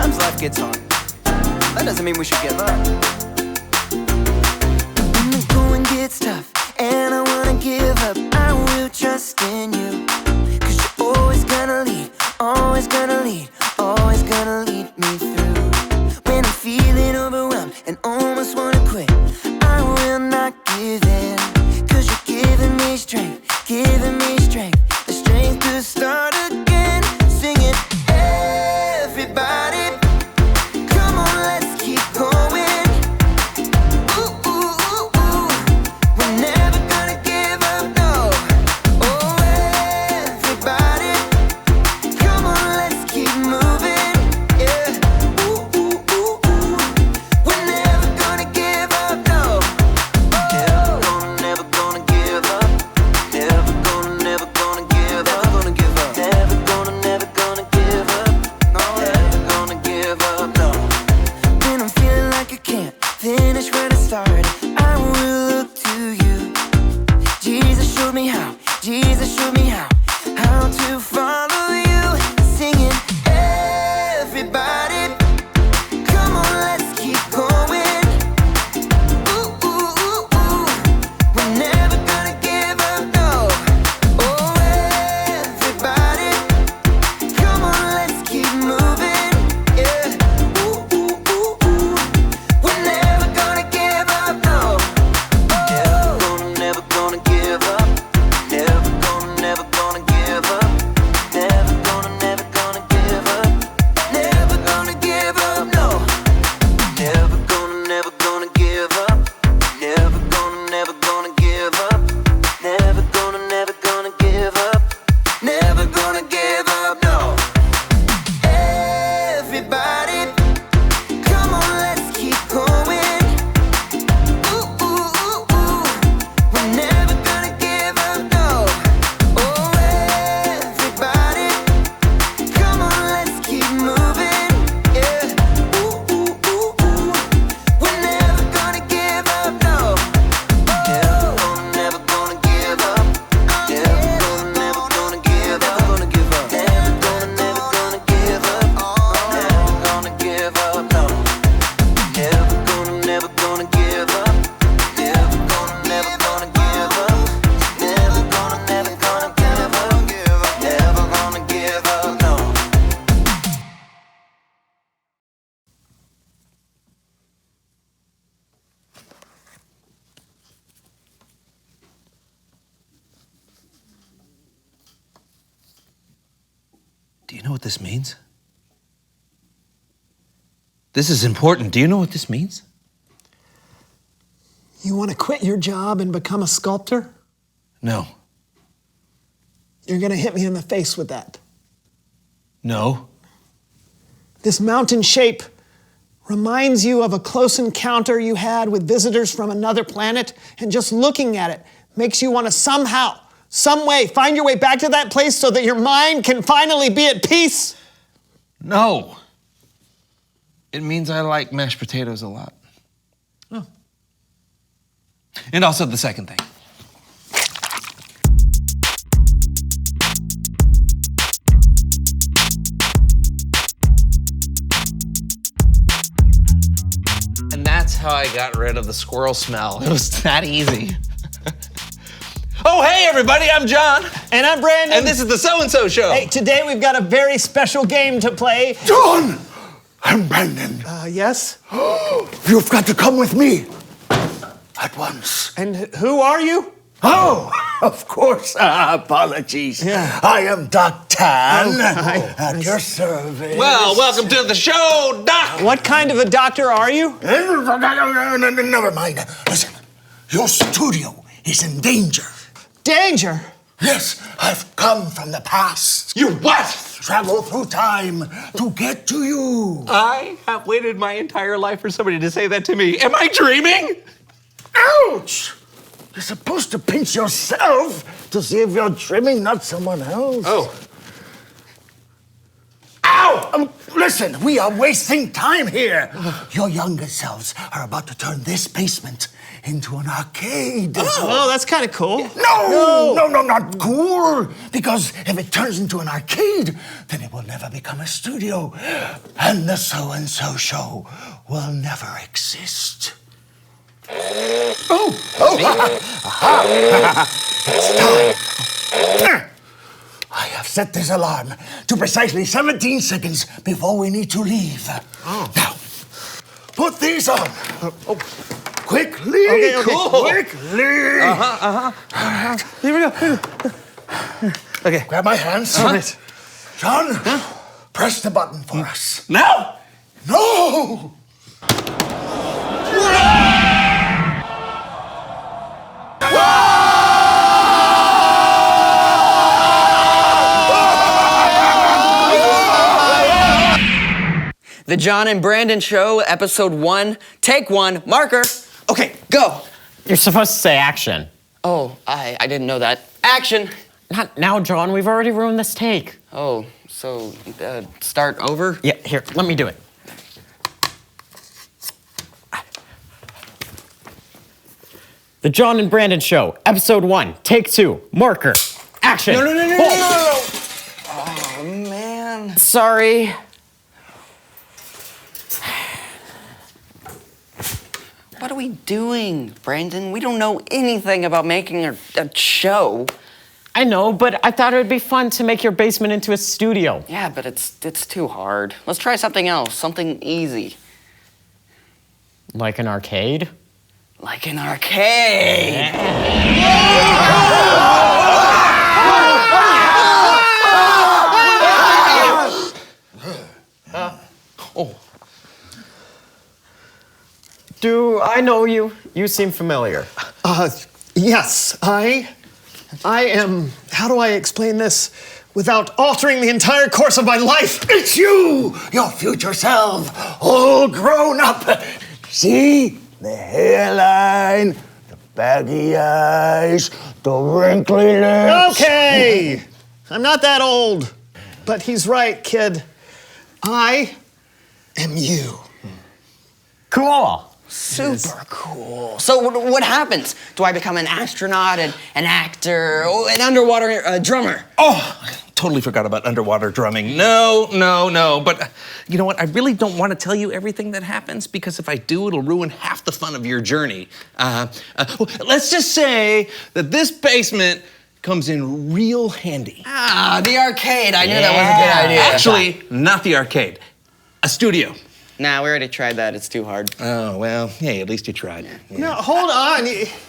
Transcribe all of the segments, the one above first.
Sometimes life gets hard. That doesn't mean we should give up. When the going gets tough and I wanna give up, I will trust in you. 'Cause you're always gonna lead, always gonna lead, always gonna lead me through. When I'm feeling overwhelmed and almost wanna quit, I will not give in. 'Cause you're giving me strength, the strength to start again. Singing, everybody, come on, let's keep going. Ooh, ooh, ooh, ooh. We're never gonna give up, no. Oh, everybody, come on, let's keep moving. Yeah. Ooh, ooh, ooh, ooh. We're never gonna give up, no. Never gonna give up. Never gonna give up. Never gonna give up. Never gonna give up. No, never gonna give up, no. When I'm feeling like I can't finish where I started, I will look to you. Jesus showed me how. Jesus showed me how to follow you. Singing, everybody, come on, let's keep going. Ooh, ooh, ooh, ooh. We're never gonna give up, no. Oh, everybody, come on, let's keep moving. Yeah. Ooh, ooh, ooh, ooh. We're never gonna give up, no. Never gonna give up. Never gonna give up. Never gonna give up. Never gonna give up, no. Never gonna give up. Never gonna give up. Never gonna give up. Never gonna give up, no. Everybody, come on, let's keep going. Ooh, ooh, ooh, ooh. We're never gonna give up, no. Oh, everybody, come on, let's keep moving. Yeah. Ooh, ooh, ooh, ooh. We're never gonna give up, no. Never gonna give up. Never gonna give up. Never gonna give up. Never gonna give up. Never gonna give up, no. Never gonna give up. Never gonna give up. Never gonna give up. Never gonna give up, no. Do you know what this means? This is important. Do you know what this means? You want to quit your job and become a sculptor? No. You're going to hit me in the face with that. No. This mountain shape reminds you of a close encounter you had with visitors from another planet, and just looking at it makes you want to somehow, some way, find your way back to that place so that your mind can finally be at peace. No. It means I like mashed potatoes a lot. Oh. And also the second thing. And that's how I got rid of the squirrel smell. It was that easy. Oh, hey, everybody, I'm John. And I'm Brandon. And this is the So-and-So Show. Hey, today we've got a very special game to play. John! I'm Brandon. Yes? You've got to come with me. At once. And who are you? Oh, of course. Apologies. Yeah. I am Doc Tan. hi. At your service. Well, welcome to the show, Doc. What kind of a doctor are you? Never mind. Listen, your studio is in danger. Danger? Yes, I've come from the past. You what? Travel through time to get to you. I have waited my entire life for somebody to say that to me. Am I dreaming? Ouch! You're supposed to pinch yourself to see if you're dreaming, not someone else. Oh. Ow! Listen, we are wasting time here. Your younger selves are about to turn this basement into an arcade. Oh, that's kind of cool. No, not cool. Because if it turns into an arcade, then it will never become a studio. And the so-and-so show will never exist. It's time. I have set this alarm to precisely 17 seconds before we need to leave. Now, put these on. Quickly, Okay. quickly. Here we go. Okay. Grab my hands. Right. John, press the button for us. Now? No! The John and Brandon Show, episode 1, take 1, marker. Okay, go. You're supposed to say action. Oh, I didn't know that. Action. Not now, John. We've already ruined this take. Oh, so start over? Yeah, here, let me do it. The John and Brandon Show, episode 1, take 2, marker, action. No. Oh, Oh, man. sorry. What are we doing, Brandon? We don't know anything about making a show. I know, but I thought it would be fun to make your basement into a studio. Yeah, but it's too hard. Let's try something else, something easy. Like an arcade? Like an arcade. Do I know you? You seem familiar. Yes, I am. How do I explain this without altering the entire course of my life? It's you, your future self, all grown up. See? The hairline, the baggy eyes, the wrinkly lips. Okay, I'm not that old, but he's right, kid. I am you. Cool. Super cool. So what happens? Do I become an astronaut, an actor, an underwater drummer? Oh, I totally forgot about underwater drumming. No. But you know what? I really don't want to tell you everything that happens because if I do, it'll ruin half the fun of your journey. Let's just say that this basement comes in real handy. Ah, the arcade. I knew that was a good idea. Actually, not the arcade. A studio. Nah, we already tried that. It's too hard. Oh, well, hey, at least you tried. Yeah. No, hold on.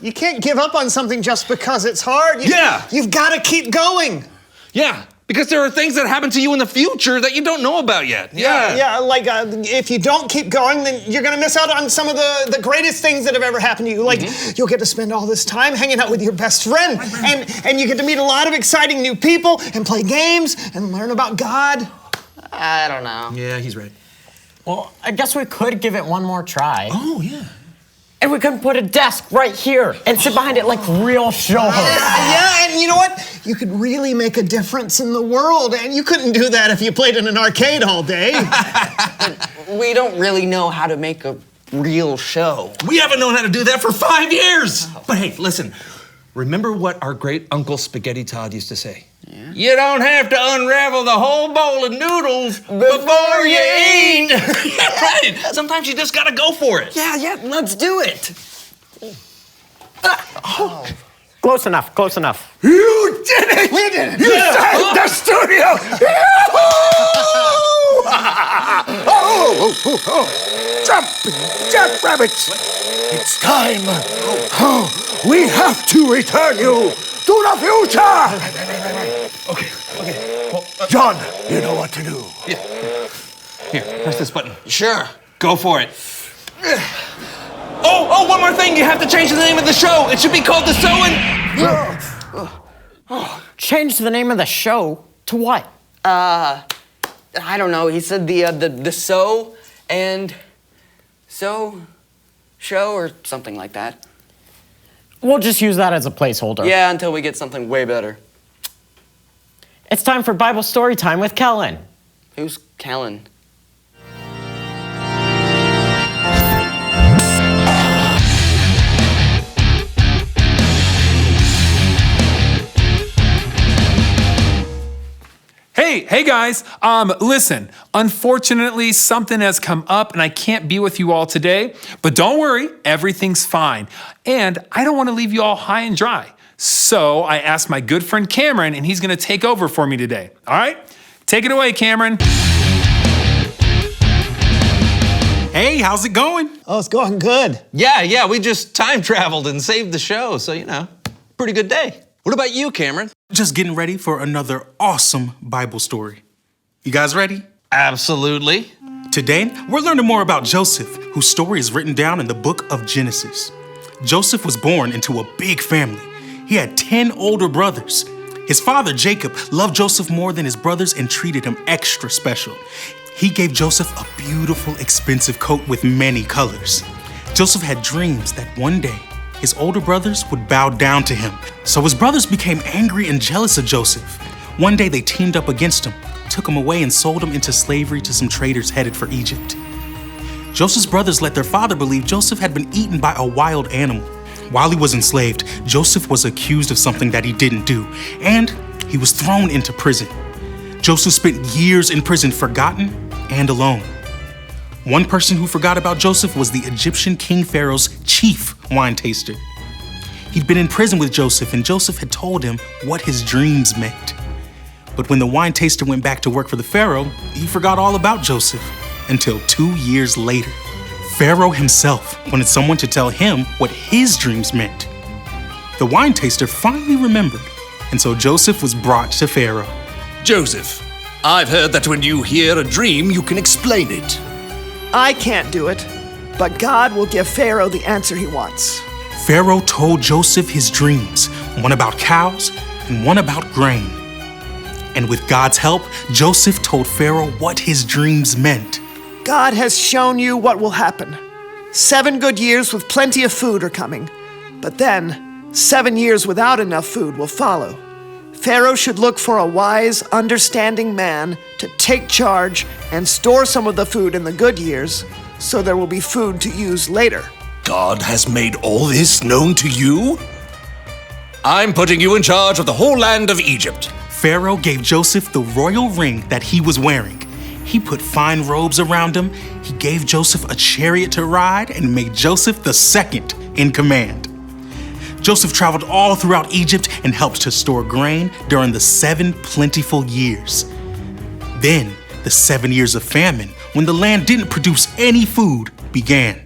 You can't give up on something just because it's hard. You've got to keep going. Yeah, because there are things that happen to you in the future that you don't know about yet. Yeah, like if you don't keep going, then you're gonna miss out on some of the greatest things that have ever happened to you. Like you'll get to spend all this time hanging out with your best friend, and you get to meet a lot of exciting new people and play games and learn about God. I don't know. Yeah, he's right. Well, I guess we could give it one more try. Oh, yeah. And we could put a desk right here and sit behind it like real show hosts. Yeah, and you know what? You could really make a difference in the world, and you couldn't do that if you played in an arcade all day. We don't really know how to make a real show. We haven't known how to do that for 5 years. But hey, listen. Remember what our great Uncle Spaghetti Todd used to say? Yeah. You don't have to unravel the whole bowl of noodles before you eat. Yeah, right. Sometimes you just gotta go for it. Yeah, let's do it. Close enough. You did it! We did it! You saved the studio! Jump, rabbits! It's time. We have to return you to the future! Okay. Well, John, you know what to do. here, press this button. Sure. Go for it. Oh, one more thing. You have to change the name of the show. It should be called The Change the name of the show to what? I don't know. He said the so and so show or something like that. We'll just use that as a placeholder. Yeah, until we get something way better. It's time for Bible story time with Kellen. Who's Callan. Hey guys, listen, unfortunately something has come up and I can't be with you all today, but don't worry, everything's fine. And I don't want to leave you all high and dry. So I asked my good friend Cameron and he's gonna take over for me today. All right, take it away, Cameron. Hey, how's it going? Oh, it's going good. Yeah, we just time traveled and saved the show, so pretty good day. What about you, Cameron? Just getting ready for another awesome Bible story. You guys ready? Absolutely. Today, we're learning more about Joseph, whose story is written down in the book of Genesis. Joseph was born into a big family. He had 10 older brothers. His father, Jacob, loved Joseph more than his brothers and treated him extra special. He gave Joseph a beautiful, expensive coat with many colors. Joseph had dreams that one day, his older brothers would bow down to him. So his brothers became angry and jealous of Joseph. One day they teamed up against him, took him away and sold him into slavery to some traders headed for Egypt. Joseph's brothers let their father believe Joseph had been eaten by a wild animal. While he was enslaved, Joseph was accused of something that he didn't do, and he was thrown into prison. Joseph spent years in prison, forgotten and alone. One person who forgot about Joseph was the Egyptian King Pharaoh's chief wine taster. He'd been in prison with Joseph, and Joseph had told him what his dreams meant. But when the wine taster went back to work for the Pharaoh, he forgot all about Joseph until 2 years later. Pharaoh himself wanted someone to tell him what his dreams meant. The wine taster finally remembered, and so Joseph was brought to Pharaoh. Joseph, I've heard that when you hear a dream, you can explain it. I can't do it, but God will give Pharaoh the answer he wants. Pharaoh told Joseph his dreams, one about cows and one about grain. And with God's help, Joseph told Pharaoh what his dreams meant. God has shown you what will happen. 7 good years with plenty of food are coming, but then 7 years without enough food will follow. Pharaoh should look for a wise, understanding man to take charge and store some of the food in the good years so there will be food to use later. God has made all this known to you? I'm putting you in charge of the whole land of Egypt. Pharaoh gave Joseph the royal ring that he was wearing. He put fine robes around him, he gave Joseph a chariot to ride, and made Joseph the second in command. Joseph traveled all throughout Egypt and helped to store grain during the 7 plentiful years. Then, the 7 years of famine, when the land didn't produce any food, began.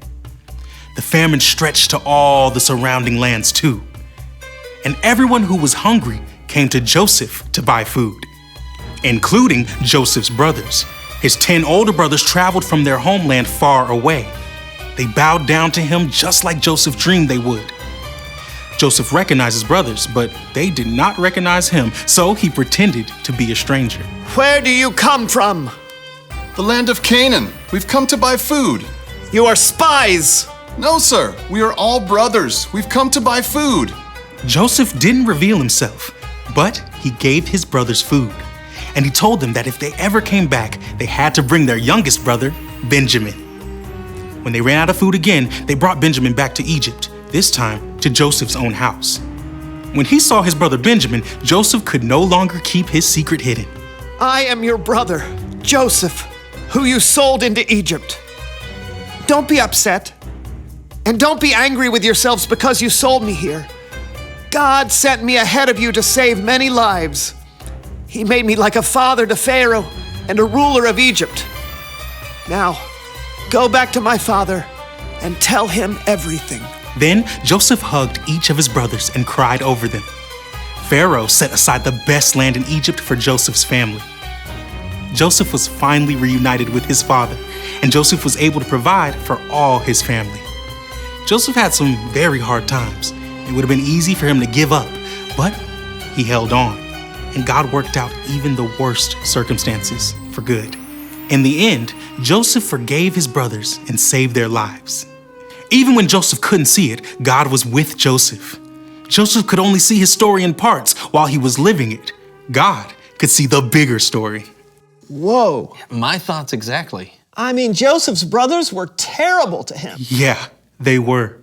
The famine stretched to all the surrounding lands too. And everyone who was hungry came to Joseph to buy food, including Joseph's brothers. His 10 older brothers traveled from their homeland far away. They bowed down to him just like Joseph dreamed they would. Joseph recognized his brothers, but they did not recognize him, so he pretended to be a stranger. Where do you come from? The land of Canaan. We've come to buy food. You are spies! No, sir. We are all brothers. We've come to buy food. Joseph didn't reveal himself, but he gave his brothers food. And he told them that if they ever came back, they had to bring their youngest brother, Benjamin. When they ran out of food again, they brought Benjamin back to Egypt, this time to Joseph's own house. When he saw his brother Benjamin, Joseph could no longer keep his secret hidden. I am your brother, Joseph, who you sold into Egypt. Don't be upset, and don't be angry with yourselves because you sold me here. God sent me ahead of you to save many lives. He made me like a father to Pharaoh and a ruler of Egypt. Now, go back to my father and tell him everything. Then Joseph hugged each of his brothers and cried over them. Pharaoh set aside the best land in Egypt for Joseph's family. Joseph was finally reunited with his father, and Joseph was able to provide for all his family. Joseph had some very hard times. It would have been easy for him to give up, but he held on, and God worked out even the worst circumstances for good. In the end, Joseph forgave his brothers and saved their lives. Even when Joseph couldn't see it, God was with Joseph. Joseph could only see his story in parts while he was living it. God could see the bigger story. Whoa. My thoughts exactly. I mean, Joseph's brothers were terrible to him. Yeah, they were.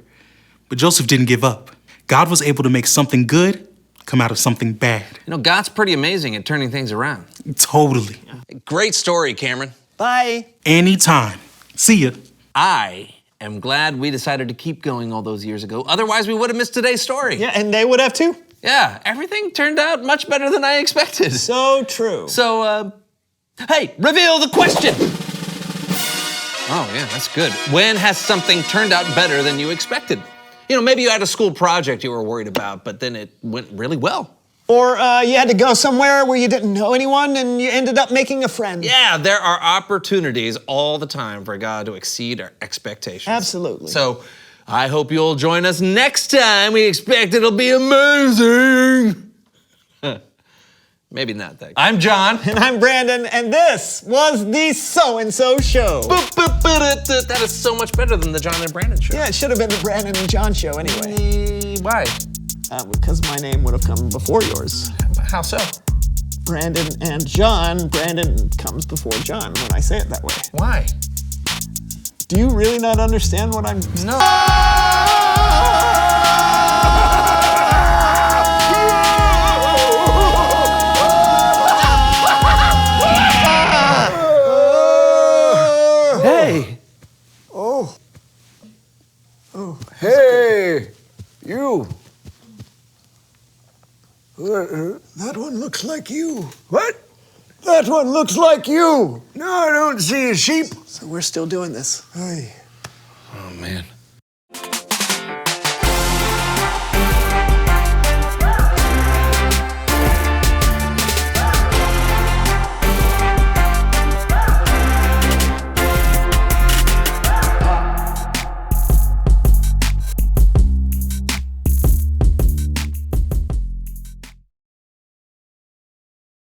But Joseph didn't give up. God was able to make something good come out of something bad. You know, God's pretty amazing at turning things around. Totally. Great story, Cameron. Bye. Anytime. See ya. I am glad we decided to keep going all those years ago. Otherwise, we would have missed today's story. Yeah, and they would have too. Yeah, everything turned out much better than I expected. So true. So, hey, reveal the question. Oh, yeah, that's good. When has something turned out better than you expected? You know, maybe you had a school project you were worried about, but then it went really well. Or you had to go somewhere where you didn't know anyone and you ended up making a friend. Yeah, there are opportunities all the time for God to exceed our expectations. Absolutely. So I hope you'll join us next time. We expect it'll be amazing. Maybe not that. I'm John. And I'm Brandon, and this was the So-and-So Show. That is so much better than the John and Brandon Show. Yeah, it should have been the Brandon and John Show anyway. Why? Because my name would have come before yours. How so? Brandon and John. Brandon comes before John when I say it that way. Why? Do you really not understand what I'm... No. Hey. Oh. Hey, you. That one looks like you. What? That one looks like you. No, I don't see a sheep. So we're still doing this. Hey. Oh, man.